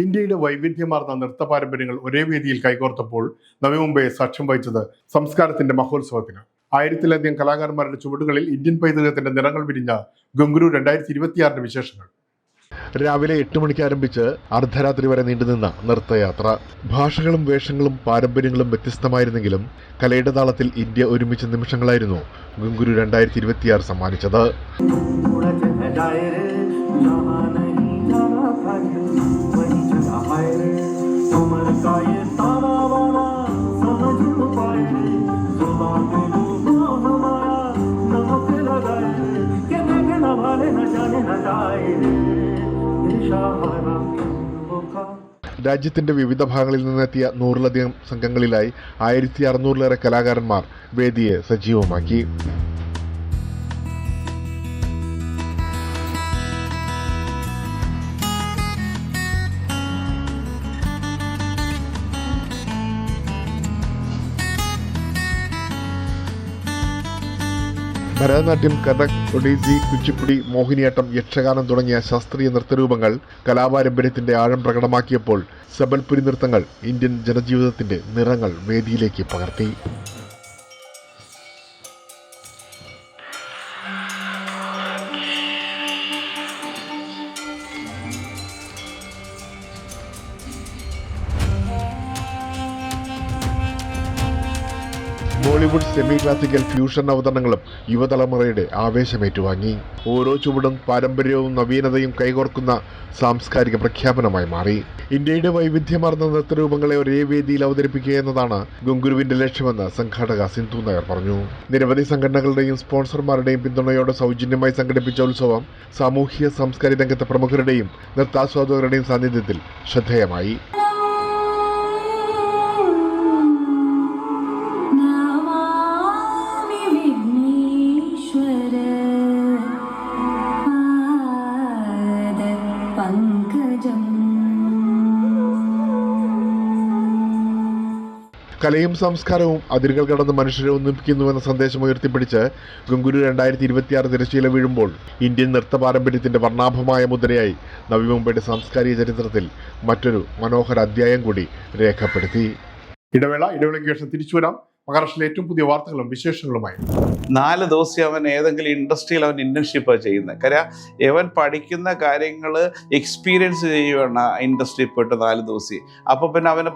ഇന്ത്യയുടെ വൈവിധ്യമാർന്ന നൃത്ത പാരമ്പര്യങ്ങൾ ഒരേ വേദിയിൽ കൈകോർത്തപ്പോൾ നവി മുംബൈ സാക്ഷ്യം വഹിച്ചത് സംസ്കാരത്തിന്റെ മഹോത്സവത്തിന്. ആയിരത്തിലധികം കലാകാരന്മാരുടെ ചുവടുകളിൽ ഇന്ത്യൻ പൈതൃകത്തിന്റെ നിറങ്ങൾ വിരിഞ്ഞ ഗുങ്കുരു 2026 വിശേഷങ്ങൾ. രാവിലെ 8 മണിക്ക് ആരംഭിച്ച് അർദ്ധരാത്രി വരെ നീണ്ടുനിന്ന നൃത്തയാത്ര. ഭാഷകളും വേഷങ്ങളും പാരമ്പര്യങ്ങളും വ്യത്യസ്തമായിരുന്നെങ്കിലും കലയുടെ താളത്തിൽ ഇന്ത്യ ഒരുമിച്ച നിമിഷങ്ങളായിരുന്നു ഗുങ്കുരു 2026 സമ്മാനിച്ചത്. രാജ്യത്തിന്റെ വിവിധ ഭാഗങ്ങളിൽ നിന്നെത്തിയ 100-ലധികം സംഘങ്ങളിലായി 1600-ലേറെ കലാകാരന്മാർ വേദിയെ സജീവമാക്കി. ഭരതനാട്യം, കഥക്, ഒഡീസി, കുച്ചിപ്പുടി, മോഹിനിയാട്ടം, യക്ഷഗാനം തുടങ്ങിയ ശാസ്ത്രീയ നൃത്തരൂപങ്ങൾ കലാപാരമ്പര്യത്തിന്റെ ആഴം പ്രകടമാക്കിയപ്പോൾ സബൽപുരി നൃത്തങ്ങൾ ഇന്ത്യൻ ജനജീവിതത്തിന്റെ നിറങ്ങൾ വേദിയിലേക്ക് പകർത്തി. ബോളിവുഡ്, സെമി ക്ലാസിക്കൽ, ഫ്യൂഷൻ അവതരണങ്ങളും യുവതലമുറയുടെ ആവേശമേറ്റുവാങ്ങി. ഓരോ ചുവടും പാരമ്പര്യവും നവീനതയും കൈകോർക്കുന്ന സാംസ്കാരിക പ്രഖ്യാപനമായി മാറി. ഇന്ത്യയുടെ വൈവിധ്യമാർന്ന നൃത്തരൂപങ്ങളെ ഒരേ വേദിയിൽ അവതരിപ്പിക്കുക എന്നതാണ് ഗുങ്കുരുവിന്റെ ലക്ഷ്യമെന്ന് സംഘാടക സിന്ധു നായർ പറഞ്ഞു. നിരവധി സംഘടനകളുടെയും സ്പോൺസർമാരുടെയും പിന്തുണയോടെ സൗജന്യമായി സംഘടിപ്പിച്ച ഉത്സവം സാമൂഹ്യ സാംസ്കാരിക രംഗത്തെ പ്രമുഖരുടെയും നൃത്താസ്വാദകരുടെയും സാന്നിധ്യത്തിൽ ശ്രദ്ധേയമായി. കലയും സംസ്കാരവും അതിരുകൾ കടന്ന് മനുഷ്യരെ ഒന്നിപ്പിക്കുന്നുവെന്ന സന്ദേശം ഉയർത്തിപ്പിടിച്ച് ഗുങ്കുരു 2026 തിരശ്ശീല വീഴുമ്പോൾ ഇന്ത്യൻ നൃത്ത പാരമ്പര്യത്തിന്റെ വർണ്ണാഭമായ മുദ്രയായി നവി മുംബൈയുടെ സാംസ്കാരിക ചരിത്രത്തിൽ മറ്റൊരു മനോഹര അധ്യായം കൂടി രേഖപ്പെടുത്തി. ഇടവേളയ്ക്ക് ശേഷം തിരിച്ചു വരാം. മഹാരാഷ്ട്രയിലെ ഏറ്റവും പുതിയ വാർത്തകളും വിശേഷങ്ങളുമായി. 4 ദിവസം അവൻ ഏതെങ്കിലും ഇൻഡസ്ട്രിയിൽ അവൻ ഇന്റേൺഷിപ്പാണ് ചെയ്യുന്നത്. കാര്യം അവൻ പഠിക്കുന്ന കാര്യങ്ങൾ എക്സ്പീരിയൻസ് ചെയ്യുകയാണ് ഇൻഡസ്ട്രിയിൽ പോയിട്ട് 4 ദിവസം. അപ്പോൾ പിന്നെ അവന്